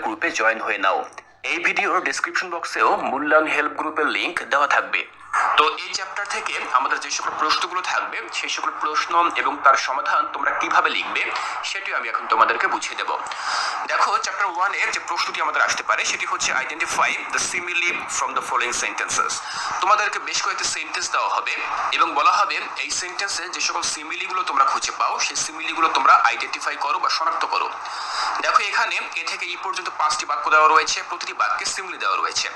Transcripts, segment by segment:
গ্রুপে জয়েন হয়ে নাও। এই ভিডিওর ডেসক্রিপশন বক্সেও মূল্যায়ন হেল্প গ্রুপের লিংক দেওয়া থাকবে। তো এই চ্যাপ্টার থেকে আমাদের যে সকল প্রশ্নগুলো থাকবে সেই সকল প্রশ্ন এবং তার সমাধান তোমরা কিভাবে লিখবে সেটিও আমি এখন তোমাদেরকে বুঝিয়ে দেব। দেখো, চ্যাপ্টার 1 এর যে প্রশ্নটি আমাদের আসতে পারে সেটি হচ্ছে identify the simile from the following sentences. তোমাদেরকে বেশ কয়েকটি সেন্টেন্স দেওয়া হবে এবং বলা হবে এই সেন্টেন্সে যে সকল সিমিলিগুলো তোমরা খুঁজে পাও সেই সিমিলিগুলো তোমরা আইডেন্টিফাই করো বা শনাক্ত করো। দেখো, এখানে এ থেকে এই পর্যন্ত 5টি বাক্য দেওয়া রয়েছে, প্রতিটি বাক্যে সিমিলি দেওয়া রয়েছে।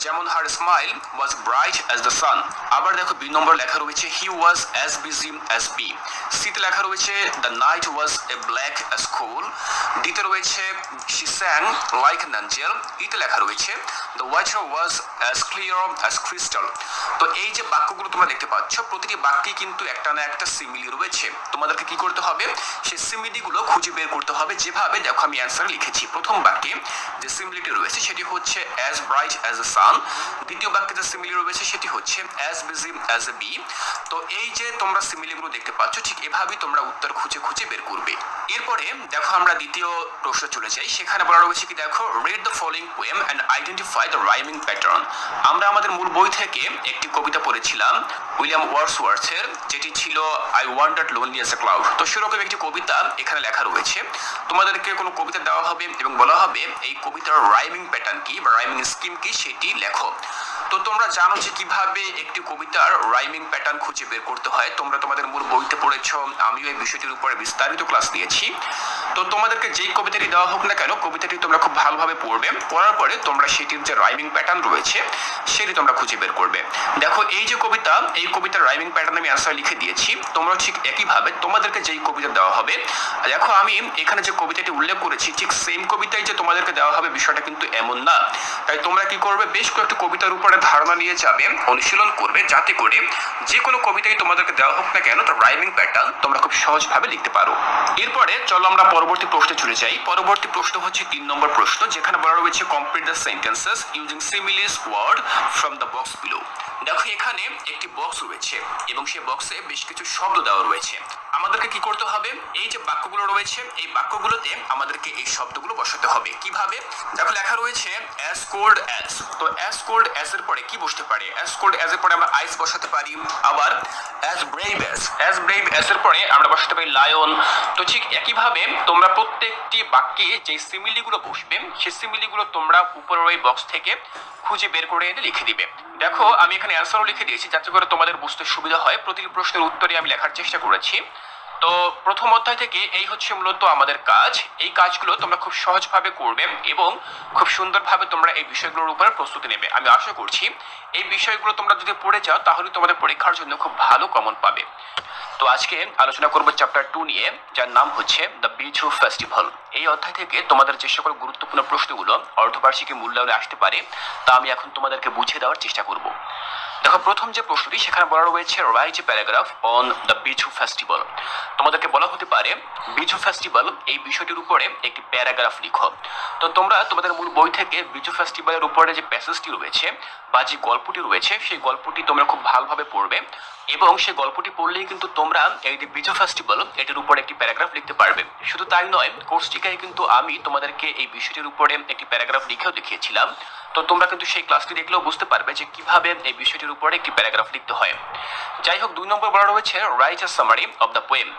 যেমন her smile was bright as the sun. আবার দেখো, বি নম্বর লেখা রয়েছে he was as busy as a. সিতে লেখা রয়েছে the night was a black as coal. ডিতে রয়েছে she sang like an angel. ইতে লেখা রয়েছে the water was as clear as crystal. তো এই যে বাক্যগুলো তোমরা দেখতে পাচ্ছ, প্রতিটি বাক্যে কিন্তু একটা না একটা সিমিলি রয়েছে। তোমাদেরকে কি করতে হবে, সেই সিমিলিগুলো খুঁজে বের করতে হবে। যেভাবে দেখো আমি অ্যান্সার লিখেছি, প্রথম বাক্যে যে সিমিলিটি রয়েছে সেটি হচ্ছে as bright as a sun. দ্বিতীয় বাক্যে যে সিমিলি রয়েছে সেটি হচ্ছে as busy as a bee. তো এই যে তোমরা সিমিলিগুলো দেখতে পাচ্ছ, ঠিক এভাবেই তোমরা উত্তর খুঁজে খুঁজে বের করবে। এরপরে দেখো আমরা দ্বিতীয় প্রশ্ন চলে যাই। সেখানে বলা রয়েছে কি, দেখো read the following poem and identify the rhyming pattern. আমরা আমাদের মূল বই থেকে একটি কবিতা পড়েছিলাম উইলিয়াম ওয়ার্ডসওয়ার্থের, যেটি ছিল I wandered lonely as a cloud. তো সেরকম একটি কবিতা এখানে লেখা রয়েছে। তোমাদেরকে কোনো কবিতা দেওয়া হবে এবং বলা হবে এই কবিতার রাইমিং প্যাটার্ন কি বা রাইমিং স্কিম কি সেটি লেখো। তো তোমরা জানো যে কিভাবে একটি কবিতার রাইমিং প্যাটার্ন খুঁজে বের করতে হয়। তোমরা তোমাদের মূল বইতে পড়েছো, আমিও এই বিষয়টির উপরে বিস্তারিত ক্লাস দিয়েছি। তো তোমাদেরকে যেই কবিতাটি দেওয়া হোক না কেন, কবিতাটি তোমরা খুব ভালোভাবে পড়বে। পড়ার পরে তোমরা সেটির যে রাইমিং প্যাটার্ন রয়েছে সেটি তোমরা খুঁজে বের করবে। দেখো, এই যে কবিতা, এই কবিতার রাইমিং প্যাটার্ন আমি অ্যান্সার লিখে দিয়েছি। তোমরা ঠিক একইভাবে তোমাদেরকে যেই কবিতা দেওয়া হবে, দেখো আমি এখানে যে কবিতাটি উল্লেখ করেছি ঠিক সেম কবিতাই যে তোমাদেরকে দেওয়া হবে বিষয়টা কিন্তু এমন না। তাই তোমরা কি করবে, বেশ কয়েকটি কবিতার উপরে ধারণা নিয়ে যাবে, অনুশীলন করবে, যাতে করে যে কোনো কবিতাই তোমাদেরকে দেওয়া হোক না কেন তার রাইমিং প্যাটার্ন তোমরা খুব সহজভাবে লিখতে পারো। এরপরে চলো আমরা পরবর্তী প্রশ্নে চলে যাই। পরবর্তী প্রশ্ন হচ্ছে 3 নম্বর প্রশ্ন, যেখানে বলা রয়েছে complete the sentences using similes word from the box below. দেখো, এখানে একটি বক্স রয়েছে এবং সেই বক্সে বেশ কিছু শব্দ দেওয়া রয়েছে। আমাদেরকে কি করতে হবে, এই যে বাক্যগুলো রয়েছে এই বাক্যগুলোতে আমাদেরকে এই শব্দগুলো বসাতে হবে। কিভাবে, দেখো লেখা রয়েছে অ্যাজ কোল্ড অ্যাজ। তো অ্যাজ কোল্ড অ্যাজ এর পরে কি বসতে পারে, অ্যাজ কোল্ড অ্যাজ এর পরে আমরা আইস বসাতে পারি। আবার অ্যাজ ব্রেভ অ্যাজ এর পরে আমরা বসাতে পারি লায়ন। তো ঠিক একইভাবে তোমরা প্রত্যেকটি বাক্যে যে সিমিলিগুলো বসবে সেই সিমিলিগুলো তোমরা উপরের ওই বক্স থেকে খুঁজে বের করে এনে লিখে দিবে। দেখো, আমি এখানে অ্যান্সারও লিখে দিয়েছি যাতে করে তোমাদের বুঝতে সুবিধা হয়। প্রতিটি প্রশ্নের উত্তরে আমি লেখার চেষ্টা করেছি। তো প্রথম অধ্যায় থেকে এই হচ্ছে মূলত আমাদের কাজ। এই কাজগুলো তোমরা খুব সহজভাবে করবে এবং খুব সুন্দরভাবে তোমরা এই বিষয়গুলোর উপরে প্রস্তুতি নেবে। আমি আশা করছি এই বিষয়গুলো তোমরা যদি পড়ে যাও তাহলে তোমাদের পরীক্ষার জন্য খুব ভালো কমন পাবে। তো আজকে আলোচনা করব চ্যাপ্টার 2 নিয়ে, যার নাম হচ্ছে দ্য বিচু ফেস্টিভ্যাল। এই অধ্যায় থেকে তোমাদের যে সকল গুরুত্বপূর্ণ প্রশ্নগুলো অর্ধবার্ষিকী মূল্যায়নে আসতে পারে তা আমি এখন তোমাদেরকে বুঝিয়ে দেওয়ার চেষ্টা করব। দেখো, প্রথম যে প্রশ্নটি সেখানে বলা রয়েছে write a paragraph on the Bihu festival. তোমাদেরকে বলা হতে পারে বিচু ফেস্টিভ্যাল এই বিষয়টির উপরে একটি প্যারাগ্রাফ লিখো। তো তোমরা তোমাদের মূল বই থেকে বিচু ফেস্টিভ্যালের উপরে যে প্যাসেজটি রয়েছে বা যে গল্পটি রয়েছে সেই গল্পটি তোমরা খুব ভালোভাবে পড়বে এবং সেই গল্পটি পড়লেই কিন্তু তোমরা এই যে বিচু ফেস্টিভ্যাল এটির উপরে একটি প্যারাগ্রাফ লিখতে পারবে। শুধু তাই নয়, কোর্স টিকায় কিন্তু আমি তোমাদেরকে এই বিষয়টির উপরে একটি প্যারাগ্রাফ লিখেও দেখিয়েছিলাম। তো তোমরা কিন্তু সেই ক্লাসটি দেখলেও বুঝতে পারবে যে কিভাবে এই বিষয়টির উপরে একটি প্যারাগ্রাফ লিখতে হয়। যাই হোক, 2 নম্বর বলা রয়েছে write a summary of the poem.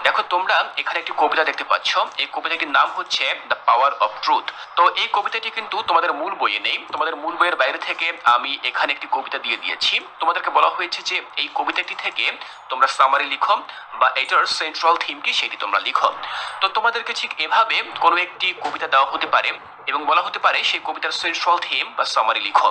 দেখো, তোমরা এখানে একটি কবিতা দেখতে পাচ্ছ। এই কবিতাটির নাম হচ্ছে দ্য পাওয়ার অফ ট্রুথ। তো এই কবিতাটি কিন্তু তোমাদের মূল বইয়ে নেই, তোমাদের মূল বইয়ের বাইরে থেকে আমি এখানে একটি কবিতা দিয়ে দিয়েছি। তোমাদেরকে বলা হয়েছে যে এই কবিতাটি থেকে তোমরা সামারি লিখো বা এটার সেন্ট্রাল থিম কি সেটি তোমরা লিখো। তো তোমাদেরকে ঠিক এভাবে কোনো একটি কবিতা দেওয়া হতে পারে এবং বলা হতে পারে সেই কবিতার সেন্ট্রাল থিম বা সামারি লিখো।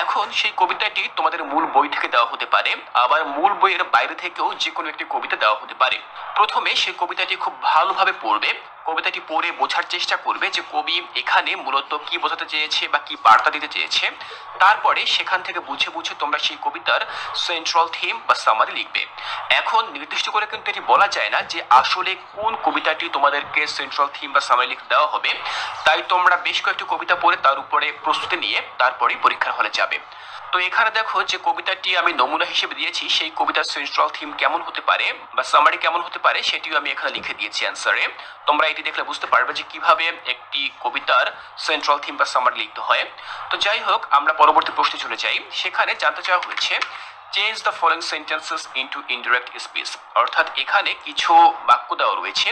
এখন সেই কবিতাটি তোমাদের মূল বই থেকে দেওয়া হতে পারে, আবার মূল বইয়ের বাইরে থেকেও যে কোনো একটি কবিতা দেওয়া হতে পারে। প্রথমে সেই কবিতাটি খুব ভালোভাবে পড়বে, কবিতাটি পড়ে বোঝার চেষ্টা করবে যে কবি এখানে মূলত কি বোঝাতে চেয়েছে বা কি বার্তা দিতে চেয়েছে। তারপরে সেখান থেকে বুঝে বুঝে তোমরা সেই কবিতার সেন্ট্রাল থিম বা সামারি লিখবে। এখন নির্দিষ্ট করে কিন্তু এটি বলা যায় না যে আসলে কোন কবিতাটি তোমাদেরকে সেন্ট্রাল থিম বা সামারি লিখতে দেওয়া হবে। তাই তোমরা বেশ কয়েকটি কবিতা পড়ে তার উপরে প্রস্তুতি নিয়ে তারপরেই পরীক্ষার হলে যাবে। তো এখানে দেখো যে কবিতাটি আমি নমুনা হিসেবে দিয়েছি সেই কবিতার সেন্ট্রাল থিম কেমন হতে পারে বা সামারি কেমন হতে পারে সেটিও আমি এখানে লিখে দিয়েছি অ্যান্সারে। তোমরা এটি দেখলে বুঝতে পারবে যে কিভাবে একটি কবিতার সেন্ট্রাল থিম বা সামারি লিখতে হয়। তো যাই হোক, আমরা পরবর্তী প্রশ্নে চলে যাই। সেখানে জানতে চাওয়া হয়েছে change the following sentences into indirect speech, অর্থাৎ এখানে কিছু বাক্য দেওয়া রয়েছে,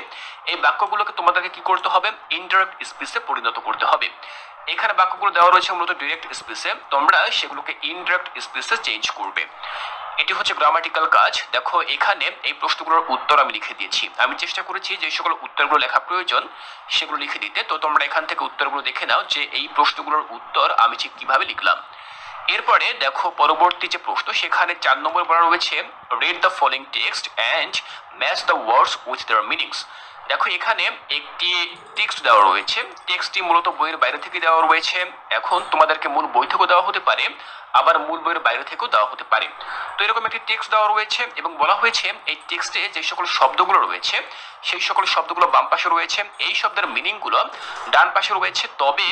এই বাক্যগুলোকে তোমাদেরকে কি করতে হবে, ইনডিরেক্ট স্পিচে পরিণত করতে হবে। এখানে বাক্যগুলো দেওয়া রয়েছে মূলত ডিরেক্ট স্পিচে, তোমরা সেগুলোকে ইনডিরেক্ট স্পিচে চেঞ্জ করবে। এটি হচ্ছে গ্রামাটিক্যাল কাজ। দেখো এখানে এই প্রশ্নগুলোর উত্তর আমি লিখে দিয়েছি, আমি চেষ্টা করেছি যে সকল উত্তরগুলো লেখা প্রয়োজন সেগুলো লিখে দিতে। তো তোমরা এখান থেকে উত্তরগুলো দেখে নাও যে এই প্রশ্নগুলোর উত্তর আমি ঠিক কিভাবে লিখলাম। এরপরে দেখো পরবর্তী যে প্রশ্ন, সেখানে 4 নম্বর বলা রয়েছে read the following text and match the words with their meanings. দেখো এখানে একটি টেক্সট দেওয়া রয়েছে, টেক্সটটি মূলত বইয়ের বাইরে থেকে দেওয়া রয়েছে। এখন তোমাদেরকে মূল বই থেকেও দেওয়া হতে পারে, আবার মূল বইয়ের বাইরে থেকেও দেওয়া হতে পারে। তো এরকম একটি টেক্সট দেওয়া রয়েছে এবং বলা হয়েছে এই টেক্সটে যে সকল শব্দগুলো রয়েছে সেই সকল শব্দগুলো বাম পাশে রয়েছে, এই শব্দের মিনিংগুলো ডান পাশে রয়েছে, তবে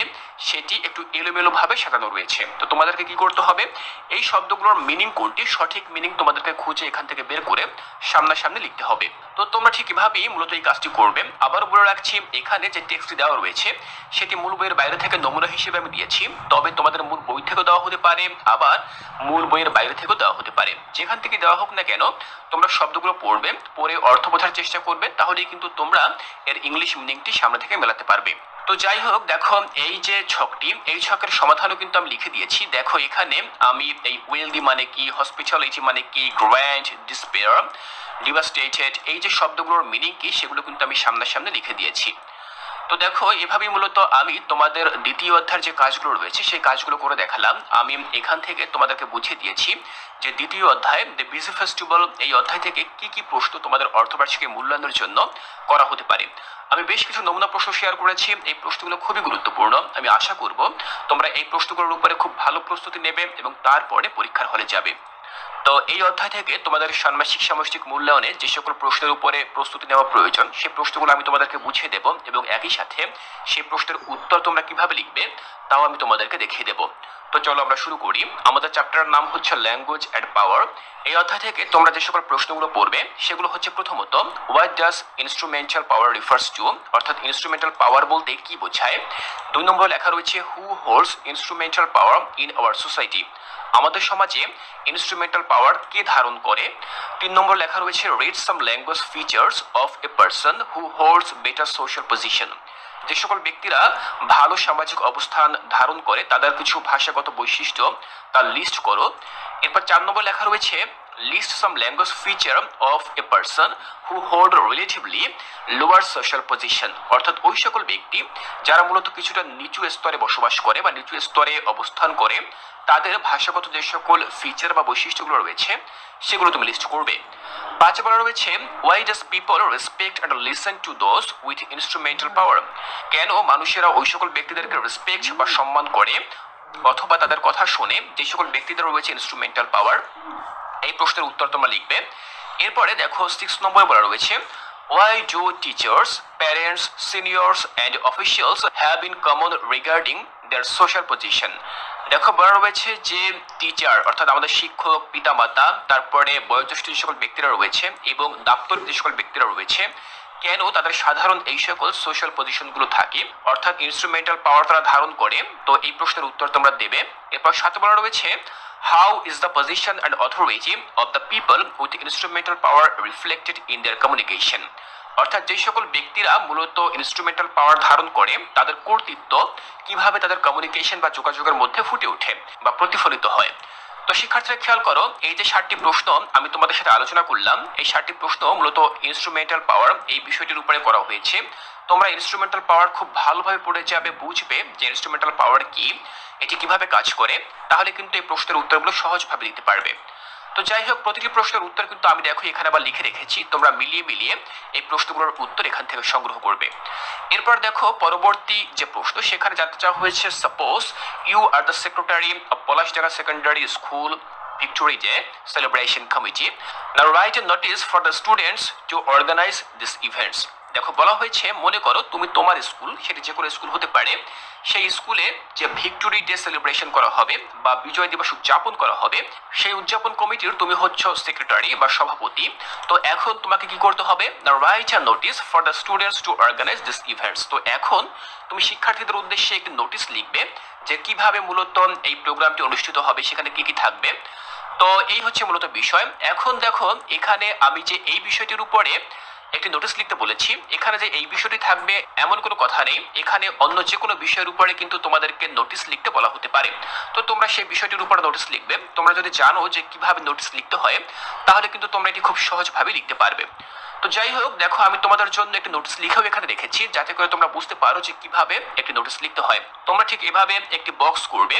সেটি একটু এলোমেলোভাবে সাজানো রয়েছে। তো তোমাদেরকে কি করতে হবে, এই শব্দগুলোর মিনিং কোনটি, সঠিক মিনিং তোমাদেরকে খুঁজে এখান থেকে বের করে সামনাসামনি লিখতে হবে। তো তোমরা ঠিক এভাবেই মূলত এই কাজটি করবে। আবার বলে রাখছি, এখানে যে টেক্সটটি দেওয়া রয়েছে সেটি মূল বইয়ের বাইরে থেকে নমুনা হিসেবে আমি দিয়েছি, তবে তোমাদের মূল বই থেকেও দেওয়া হতে পারে, আবার মূল বইয়ের বাইরে থেকেও দেওয়া হতে পারে। যেখান থেকে দেওয়া হোক না কেন, তোমরা শব্দগুলো পড়বে, পড়ে অর্থ বোঝার চেষ্টা করবে, তাহলেই কিন্তু তোমরা এর ইংলিশ মিনিংটি সামনে থেকে মেলাতে পারবে। তো যাই হোক, দেখো এই যে ছকটি, এই ছকের সমাধানও কিন্তু আমি লিখে দিয়েছি। দেখো এখানে আমি এই ওয়েলদি মানে কি, হসপিটালিটি মানে কি, গ্র্যান্ড, ডিসপেয়ার, ডিভাস্টেটেড, এই যে শব্দগুলোর মিনিং কি সেগুলো কিন্তু আমি সামনাসামনি লিখে দিয়েছি। তো দেখো এভাবেই মূলত আমি তোমাদের দ্বিতীয় অধ্যায়ের যে কাজগুলো রয়েছে সেই কাজগুলো করে দেখালাম। আমি এখান থেকে তোমাদেরকে বুঝিয়ে দিয়েছি যে দ্বিতীয় অধ্যায় দ্য বিজি ফেস্টিভ্যাল, এই অধ্যায় থেকে কি কি প্রশ্ন তোমাদের অর্ধবার্ষিকী মূল্যায়নের জন্য করা হতে পারে। আমি বেশ কিছু নমুনা প্রশ্ন শেয়ার করেছি, এই প্রশ্নগুলো খুবই গুরুত্বপূর্ণ। আমি আশা করব তোমরা এই প্রশ্নগুলোর উপরে খুব ভালো প্রস্তুতি নেবে এবং তারপরে পরীক্ষার হলে যাবে। তো এই অধ্যায় থেকে তোমাদের ষান্মাসিক সামষ্টিক মূল্যায়নে যে সকল প্রশ্নের উপরে প্রস্তুতি নেওয়া প্রয়োজন সেই প্রশ্নগুলো আমি তোমাদেরকে বুঝিয়ে দেব এবং একই সাথে সেই প্রশ্নের উত্তর তোমরা কিভাবে লিখবে তাও আমি তোমাদেরকে দেখিয়ে দেব। তো চলো আমরা শুরু করি। আমাদের চ্যাপ্টারের নাম হচ্ছে ল্যাঙ্গুয়েজ অ্যান্ড পাওয়ার। এই অধ্যায় থেকে তোমরা যে সকল প্রশ্নগুলো পড়বে সেগুলো হচ্ছে প্রথমত, what does instrumental power refers to, অর্থাৎ ইনস্ট্রুমেন্টাল পাওয়ার বলতে কি বোঝায়। 2 নম্বর লেখা রয়েছে who holds instrumental power in our society, আমাদের সমাজে ইনস্ট্রুমেন্টাল পাওয়ার কে ধারণ করে। 3 নম্বর লেখা রয়েছে read some language features of a person who holds better social position, যে সকল ব্যক্তিরা ভালো সামাজিক অবস্থান ধারণ করে তাদের কিছু ভাষাগত বৈশিষ্ট্য তার লিস্ট করো। এরপর 4 নম্বর লেখা রয়েছে list some language feature of a person who hold relatively lower social position, অর্থাৎ ওই সকল ব্যক্তি যারা মূলত কিছুটা নিচু স্তরে বসবাস করে বা নিচু স্তরে অবস্থান করে তাদের ভাষাগত যে সকল ফিচার বা বৈশিষ্ট্যগুলো রয়েছে সেগুলো তুমি লিস্ট করবে। 5 বলা রয়েছে why does people respect and listen to those with instrumental power, কেন মানুষেরা ওই সকল ব্যক্তিদেরকে রেসপেক্ট বা সম্মান করে অথবা তাদের কথা শোনে যে সকল ব্যক্তিদের রয়েছে ইনস্ট্রুমেন্টাল পাওয়ার। এই প্রশ্নের উত্তর তোমরা লিখবে। এরপরে দেখো 6 নম্বরে বলা রয়েছে why do teachers, parents, seniors and officials have in common regarding their social position। দেখো বলা রয়েছে যে টিচার অর্থাৎ আমাদের শিক্ষক, পিতামাতা, তারপরে বয়োজ্যেষ্ঠ যে সকল ব্যক্তিরা রয়েছে এবং দাপ্তরিক যে সকল ব্যক্তিরা রয়েছে কেন তাদের সাধারণ এই সকল সোশ্যাল পজিশনগুলো থাকে, অর্থাৎ ইনস্ট্রুমেন্টাল পাওয়ার তারা ধারণ করে। তো এই প্রশ্নের উত্তর তোমরা দেবে। এরপর 7 বলা রয়েছে how is the position and authority of the people with instrumental power reflected in their communication, অর্থাৎ যে সকল ব্যক্তিরা মূলত ইনস্ট্রুমেন্টাল পাওয়ার ধারণ করে তাদের কর্তৃত্ব কিভাবে তাদের কমিউনিকেশন বা যোগাযোগের মধ্যে ফুটে ওঠে বা প্রতিফলিত হয়। তো শিক্ষার্থীরা খেয়াল করো, এই যে 7টি প্রশ্ন আমি তোমাদের সাথে আলোচনা করলাম, এই 7টি প্রশ্ন মূলত ইনস্ট্রুমেন্টাল পাওয়ার এই বিষয়টির উপরে করা হয়েছে। তোমরা ইনস্ট্রুমেন্টাল পাওয়ার খুব ভালোভাবে পড়ে যাবে, বুঝবে যে ইনস্ট্রুমেন্টাল পাওয়ার কি, এটি কিভাবে কাজ করে, তাহলে কিন্তু এই প্রশ্নের উত্তরগুলো সহজভাবে দিতে পারবে। তো যাই হোক, প্রতিটি প্রশ্নের উত্তর কিন্তু আমি দেখো এখানে আবার লিখে রেখেছি, তোমরা মিলিয়ে মিলিয়ে এই প্রশ্নগুলোর উত্তর এখান থেকে সংগ্রহ করবে। এরপর দেখো পরবর্তী যে প্রশ্ন, সেখানে জানতে চাওয়া হয়েছে suppose you are the secretary of Palashdanga secondary school Victory Day Celebration Committee. Now write a notice for the students to organize these events. দেখো বলা হয়েছে মনে করো তুমি তোমার স্কুল, সেটি যে কোনো স্কুল হতে পারে, সেই স্কুলে যে ভিক্টোরি ডে সেলিব্রেশন করা হবে বা বিজয় দিবস উদযাপন করা হবে, সেই উদযাপন কমিটির তুমি হচ্ছ সেক্রেটারি বা সভাপতি। তো এখন তোমাকে কি করতে হবে না, write a notice for the students to organise this events. তো এখন তুমি শিক্ষার্থীদের উদ্দেশ্যে একটি নোটিশ লিখবে যে কিভাবে মূলত এই প্রোগ্রামটি অনুষ্ঠিত হবে, সেখানে কি কি থাকবে। তো এই হচ্ছে মূলত বিষয়। এখন দেখো এখানে আমি যে এই বিষয়টির উপরে একটি নোটিশ লিখতে বলেছি, এখানে যে এই বিষয়টি থাকবে এমন কোনো কথা নেই, এখানে অন্য যে কোনো বিষয়ের উপরে কিন্তু তোমাদেরকে নোটিশ লিখতে বলা হতে পারে। তো তোমরা সেই বিষয়টির উপর নোটিশ লিখবে। তোমরা যদি জানো যে কিভাবে নোটিশ লিখতে হয়, তাহলে কিন্তু তোমরা এটি খুব সহজভাবে লিখতে পারবে। তো যাই হোক, দেখো আমি তোমাদের জন্য একটি নোটিশ লিখেও এখানে রেখেছি, যাতে করে তোমরা বুঝতে পারো যে কিভাবে একটি নোটিশ লিখতে হয়। তোমরা ঠিক এভাবে একটি বক্স করবে।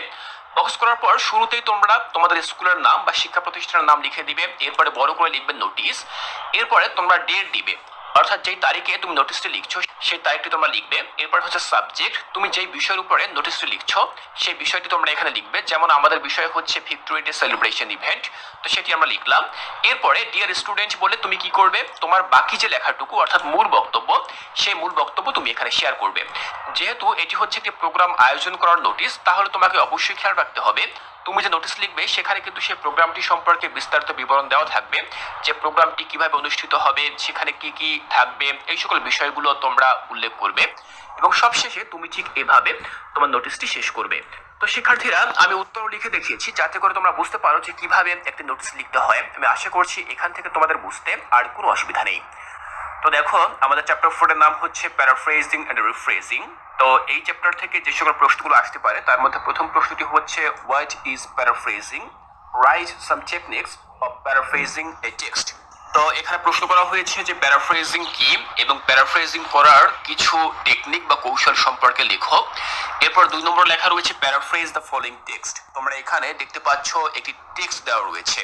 বক্স করার পর শুরুতেই তোমরা তোমাদের স্কুলের নাম বা শিক্ষা প্রতিষ্ঠানের নাম লিখে দিবে, এরপরে বড় করে লিখবে নোটিশ, এরপরে তোমরা ডেট দিবে, অর্থাৎ যেই তারিখে তুমি নোটিশটি লিখছো সেই তারিখটি তোমরা লিখবে। এরপর হচ্ছে সাবজেক্ট, তুমি যেই বিষয়ের উপরে নোটিশটি লিখছো সেই বিষয়টি তোমরা এখানে লিখবে। যেমন আমাদের বিষয় হচ্ছে ভিক্টোরি ডে সেলিব্রেশন ইভেন্ট, তো সেটি আমরা লিখলাম। এরপরে ডিয়ার স্টুডেন্ট বলে তুমি কি করবে, তোমার বাকি যে লেখাটুকু অর্থাৎ মূল বক্তব্য, সেই মূল বক্তব্য তুমি এখানে শেয়ার করবে। যেহেতু এটি হচ্ছে একটি প্রোগ্রাম আয়োজন করার নোটিশ, তাহলে তোমাকে অবশ্যই খেয়াল রাখতে হবে তুমি যে নোটিশ লিখবে সেখানে কিন্তু সেই প্রোগ্রামটি সম্পর্কে বিস্তারিত বিবরণ দেওয়া থাকবে, যে প্রোগ্রামটি কিভাবে অনুষ্ঠিত হবে, সেখানে কি কি থাকবে, এই সকল বিষয়গুলো তোমরা উল্লেখ করবে। এবং সবশেষে তুমি ঠিক এভাবে তোমার নোটিশটি শেষ করবে। তো শিক্ষার্থীরা, আমি উত্তর লিখে দেখিয়েছি যাতে করে তোমরা বুঝতে পারো যে কিভাবে একটি নোটিশ লিখতে হয়। আমি আশা করছি এখান থেকে তোমাদের বুঝতে আর কোনো অসুবিধা নেই। তো দেখো আমাদের চ্যাপ্টার 4 এর নাম হচ্ছে প্যারাফ্রেজিং এন্ড রিফ্রেজিং। তো এই চ্যাপ্টার থেকে যে সকল প্রশ্নগুলো আসতে পারে তার মধ্যে প্রথম প্রশ্নটি হচ্ছে what is paraphrasing, write some techniques of paraphrasing A text. তো এখানে প্রশ্ন করা হয়েছে যে প্যারাফ্রেজিং কি এবং প্যারাফ্রেজিং করার কিছু টেকনিক বা কৌশল সম্পর্কে লেখো। এরপর 2 নম্বর লেখা রয়েছে প্যারাফ্রেজ দ্য ফলোইং টেক্সট। তোমরা এখানে দেখতে পাচ্ছ একটি টেক্সট দেওয়া রয়েছে,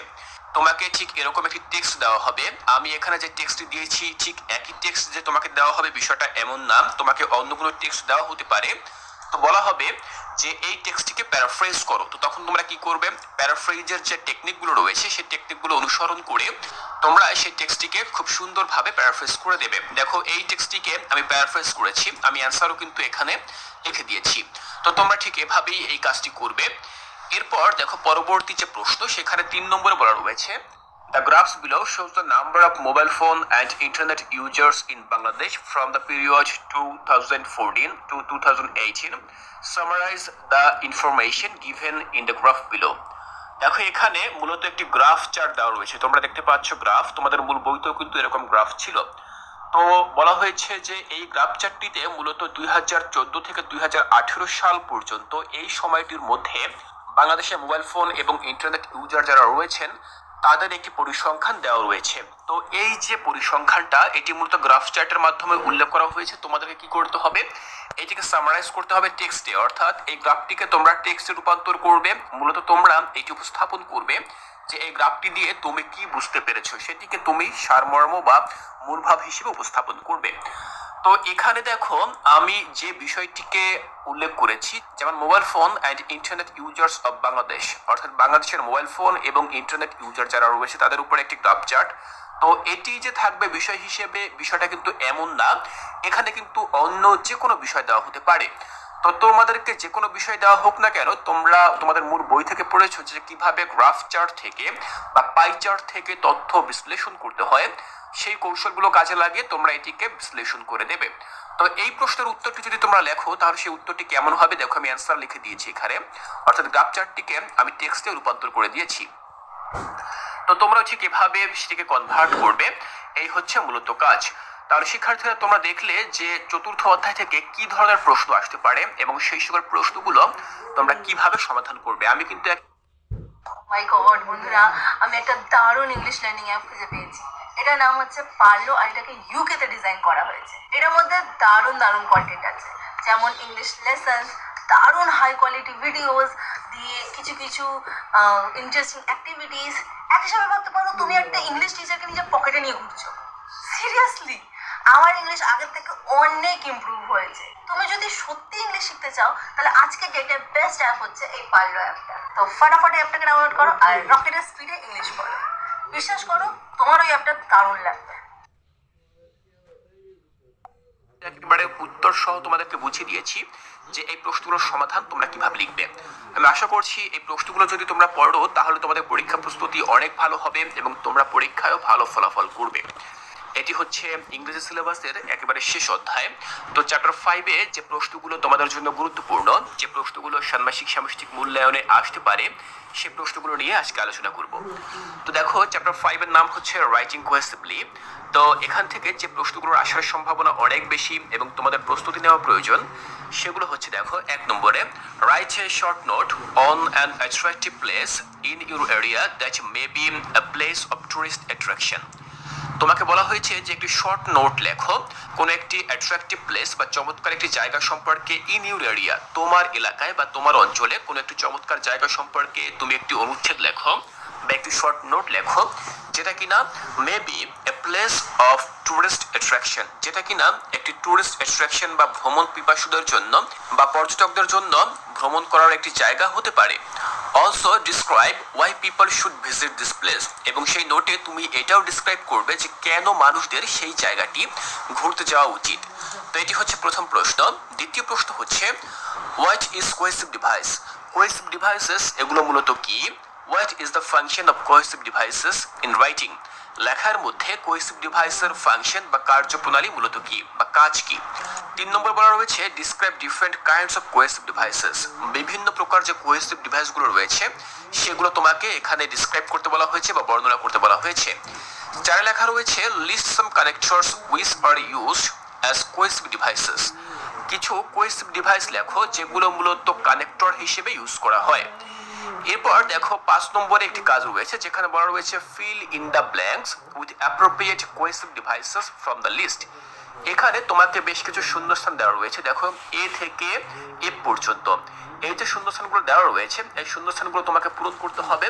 তোমাকে ঠিক এরকম একটি টেক্সট দেওয়া হবে। আমি এখানে যে টেক্সটটি দিয়েছি ঠিক একই টেক্সট যে তোমাকে দেওয়া হবে বিষয়টা এমন না, তোমাকে অন্য কোনো টেক্সট দেওয়া হতে পারে। তো বলা হবে যে এই টেক্সটটিকে প্যারাফ্রেজ করো। তো তখন তোমরা কি করবে, প্যারাফ্রেজের যে টেকনিকগুলো রয়েছে সেই টেকনিকগুলো অনুসরণ করে তোমরা সেই টেক্সটটিকে খুব সুন্দরভাবে প্যারাফ্রেজ করে দেবে। দেখো এই টেক্সটটিকে আমি প্যারাফ্রেজ করেছি, আমি অ্যান্সারও কিন্তু এখানে লিখে দিয়েছি। তো তোমরা ঠিক এভাবেই এই কাজটি করবে। এরপর দেখো পরবর্তী যে প্রশ্ন, সেখানে 3 নম্বরে বলা রয়েছে The graphs below shows the number of mobile phone and internet users in Bangladesh from the period 2014 to 2018. Summarize the information given in the graph below. দেখো এখানে মূলত একটি গ্রাফ চার্ট দেওয়া রয়েছে, তোমরা দেখতে পাচ্ছ গ্রাফ, তোমাদের মূল বইতেও কিন্তু এরকম গ্রাফ ছিল। তো বলা হয়েছে যে এই গ্রাফ চার্টটিতে মূলত 2014 থেকে 2018 সাল পর্যন্ত এই সময়টির মধ্যে বাংলাদেশে মোবাইল ফোন এবং ইন্টারনেট ইউজার যারা রয়েছেন তাদের একটি পরিসংখ্যান দেওয়া রয়েছে। তো এই যে পরিসংখ্যানটা এটি মূলত গ্রাফ চার্টের মাধ্যমে উল্লেখ করা হয়েছে। তোমাদেরকে কি করতে হবে, এটিকে সামারাইজ করতে হবে টেক্সটে, অর্থাৎ এই গ্রাফটিকে তোমরা টেক্সটে রূপান্তর করবে। মূলত তোমরা এটি উপস্থাপন করবে যে এই গ্রাফটি দিয়ে তুমি কি বুঝতে পেরেছো, সেটিকে তুমি সারমর্ম বা মূলভাব হিসেবে উপস্থাপন করবে। তো এখানে দেখো আমি যে বিষয়টিকে উল্লেখ করেছি, যেমন mobile phone and internet users of Bangladesh, অর্থাৎ বাংলাদেশের মোবাইল ফোন এবং ইন্টারনেট ইউজার যারা রয়েছে তাদের উপর একটি গ্রাফ চার্ট। তো এটি যে থাকবে বিষয় হিসেবে, বিষয়টা কিন্তু এমন না, এখানে কিন্তু অন্য যে কোনো বিষয় দেওয়া হতে পারে। তো তোমাদেরকে যে কোনো বিষয় দেওয়া হোক না কেন, তোমরা তোমাদের মূল বই থেকে পড়েছো যে কিভাবে গ্রাফ চার্ট থেকে বা পাই চার্ট থেকে তথ্য বিশ্লেষণ করতে হয়, সেই কৌশলগুলো কাজে লাগিয়ে তোমরা এটিকে বিশ্লেষণ করে দেবে। তো এই প্রশ্নের উত্তরটি যদি তোমরা লেখো তাহলে সেই উত্তরটি কেমন হবে, দেখো আমি অ্যান্সার লিখে দিয়েছি এখানে, অর্থাৎ গ্রাফ চার্টটিকে আমি টেক্সটে রূপান্তর করে দিয়েছি। তো তোমরা ঠিক এভাবে সেটিকে কনভার্ট করবে, এই হচ্ছে মূলত কাজ। তাহলে শিক্ষার্থীরা তোমরা দেখলে যে চতুর্থ অধ্যায় থেকে কি ধরনের প্রশ্ন আসতে পারে এবং সেই সকল প্রশ্নগুলো তোমরা কিভাবে সমাধান করবে। আমি কিন্তু মাই গড বন্ধুরা, আমি একটা দারুণ ইংলিশ লার্নিং অ্যাপ খুঁজে পেয়েছি। এটার নাম হচ্ছে পারলো, আর এটাকে ইউকে তে ডিজাইন করা হয়েছে। এটার মধ্যে দারুণ দারুণ কন্টেন্ট আছে, যেমন ইংলিশ লেসন্স, দারুণ হাই কোয়ালিটি ভিডিওস দিয়ে কিছু কিছু ইন্টারেস্টিং অ্যাক্টিভিটিস। এক হিসাবে ভাবতে পারো তুমি একটা ইংলিশ টিচারকে নিজের পকেটে নিয়ে ঘুরছো। সিরিয়াসলি আমার ইংলিশ আগের থেকে অনেক ইমপ্রুভ হয়েছে। তুমি যদি সত্যি ইংলিশ শিখতে চাও তাহলে আজকে ডেটের বেস্ট অ্যাপ হচ্ছে এই পারলো অ্যাপটা। তো ফটাফট অ্যাপটাকে ডাউনলোড করো আর রকেটের স্পিডে ইংলিশ পড়ো। বিশ্বাস করো তোমার ওই অ্যাপটা দারুণ লাগবে। একেবারে উত্তর সহ তোমাদেরকে বুঝিয়ে দিয়েছি যে এই প্রশ্নগুলোর সমাধান তোমরা কিভাবে লিখবে। আমি আশা করছি এই প্রশ্নগুলো যদি তোমরা পড়ো তাহলে তোমাদের পরীক্ষা প্রস্তুতি অনেক ভালো হবে এবং তোমরা পরীক্ষায়ও ভালো ফলাফল করবে। এটি হচ্ছে ইংরেজি সিলেবাসের একেবারে শেষ অধ্যায়। তো চ্যাপ্টার 5-এ যে প্রশ্নগুলো তোমাদের জন্য গুরুত্বপূর্ণ, যে প্রশ্নগুলো ষান্মাসিক সামষ্টিক মূল্যায়নে আসতে পারে, সেই প্রশ্নগুলো নিয়ে আজকে আলোচনা করব। তো দেখো, চ্যাপ্টার 5-এর নাম হচ্ছে রাইটিং কোহেসিভলি। তো এখান থেকে যে প্রশ্নগুলোর আসার সম্ভাবনা অনেক বেশি এবং তোমাদের প্রস্তুতি নেওয়া প্রয়োজন, সেগুলো হচ্ছে দেখো, 1 নম্বরে, write a short note on an attractive place in your area that may be a place of tourist attraction. তোমাকে বলা হয়েছে যে একটি শর্ট নোট লেখো কোন একটি অ্যাট্রাকটিভ প্লেস বা চমৎকার একটি জায়গা সম্পর্কে, ইন ইউর এরিয়া, তোমার এলাকায় বা তোমার অঞ্চলে কোন একটি চমৎকার জায়গা সম্পর্কে তুমি একটি অনুচ্ছেদ লেখো বা একটি শর্ট নোট লেখো, যেটা কিনা may B a place of tourist attraction, যেটা কিনা একটি টুরিস্ট অ্যাট্রাকশন বা ভ্রমণ পিপাসুদের জন্য বা পর্যটকদের জন্য ভ্রমণ করার একটি জায়গা হতে পারে। Also describe why people should visit this place, এবং সেই নোটে তুমি এটাও ডিসক্রাইব করবে যে কেন মানুষদের সেই জায়গাটি ঘুরতে যাওয়া উচিত। তো এটি হচ্ছে প্রথম প্রশ্ন। দ্বিতীয় প্রশ্ন হচ্ছে, what is cohesive device? Cohesive devices এগুলো মূলত কি? What is the function of cohesive devices in writing? লেখার মধ্যে কোহেসিভ ডিভাইসের ফাংশন বা কার্যপ্রণালী মূলত কি বা কাজ কি? 3 নম্বর বলা রয়েছে, describe different kinds of cohesive devices. বিভিন্ন প্রকার যে কোহেসিভ ডিভাইসগুলো রয়েছে সেগুলো তোমাকে এখানে ডিসক্রাইব করতে বলা হয়েছে বা বর্ণনা করতে বলা হয়েছে। 4 লেখা রয়েছে, list some connectors which are used as cohesive devices. কিছু কোহেসিভ ডিভাইস লেখো যেগুলো মূলত কানেক্টর হিসেবে ইউজ করা হয়। এরপর দেখো, 5 নম্বরে একটি কাজ রয়েছে যেখানে বলা রয়েছে, fill in the blanks with appropriate cohesive devices from the list. এখানে তোমাকে বেশ কিছু শূন্যস্থান দেওয়া রয়েছে। দেখো, এ থেকে এফ পর্যন্ত এই যে শূন্যস্থানগুলো দেওয়া রয়েছে, এই শূন্যস্থানগুলো তোমাকে পূরণ করতে হবে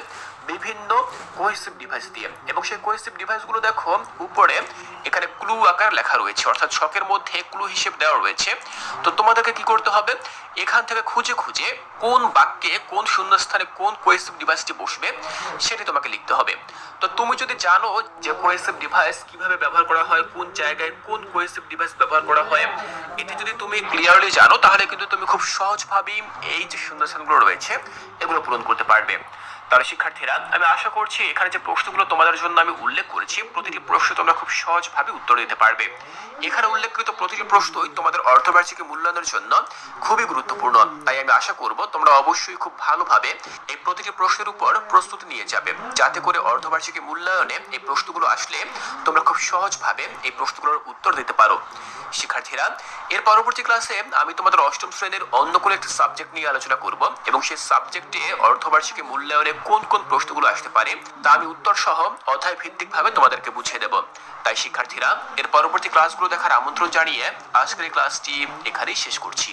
বিভিন্ন কোহেসিভ ডিভাইস দিয়ে। এবং সেই কোহেসিভ ডিভাইসগুলো দেখো উপরে এখানে ক্লু আকার লেখা রয়েছে, অর্থাৎ ছকের মধ্যে ক্লু হিসেবে দেওয়া রয়েছে। তো তোমাদেরকে কি করতে হবে, এখান থেকে খুঁজে খুঁজে কোন বাক্যে কোন শূন্যস্থানে কোন কোহেসিভ ডিভাইসটি বসবে সেটি তোমাকে লিখতে হবে। তো তুমি যদি জানো যে কোহেসিভ ডিভাইস কিভাবে ব্যবহার করা হয়, কোন জায়গায় কোন কোহেসিভ ডিভাইস ব্যবহার করা হয়, এটি যদি তুমি ক্লিয়ারলি জানো তাহলে কিন্তু তুমি খুব সহজভাবেই এই যে শূন্যস্থানগুলো রয়েছে এগুলো পূরণ করতে পারবে। তাহলে শিক্ষার্থীরা, আমি আশা করছি এখানে যে প্রশ্নগুলো তোমাদের জন্য আমি উল্লেখ করেছি প্রতিটি প্রশ্ন তোমরা খুব সহজভাবে উত্তর দিতে পারবে। এখানে উল্লেখকৃত প্রতিটি প্রশ্নই তোমাদের অর্ধবার্ষিকী মূল্যায়নের জন্য খুবই গুরুত্বপূর্ণ। তাই আমি আশা করব তোমরা অবশ্যই খুব ভালোভাবে এই প্রতিটি প্রশ্নের উপর প্রস্তুতি নিয়ে যাবে, যাতে করে অর্ধবার্ষিকী মূল্যায়নে এই প্রশ্নগুলো আসলে তোমরা খুব সহজভাবে এই প্রশ্নগুলোর উত্তর দিতে পারো। শিক্ষার্থীরা, এর পরবর্তী ক্লাসে আমি তোমাদের 8ম শ্রেণীর অন্য কোনো একটি সাবজেক্ট নিয়ে আলোচনা করব এবং সেই সাবজেক্টে অর্ধবার্ষিকী মূল্যায়নে কোন কোন প্রশ্নগুলো আসতে পারে তা আমি উত্তর সহ অধ্যায় ভিত্তিকভাবে তোমাদেরকে বুঝিয়ে দেব। তাই শিক্ষার্থীরা, এর পরবর্তী ক্লাসগুলো দেখার আমন্ত্রণ জানিয়ে আজকের এই ক্লাসটি এখানেই শেষ করছি।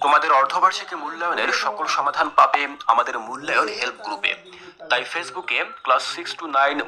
তোমাদের অর্ধবার্ষিকী মূল্যায়নের সকল সমাধান পাবে আমাদের মূল্যায়ন হেল্প গ্রুপে। তাই ফেসবুকে ক্লাস 6 to 9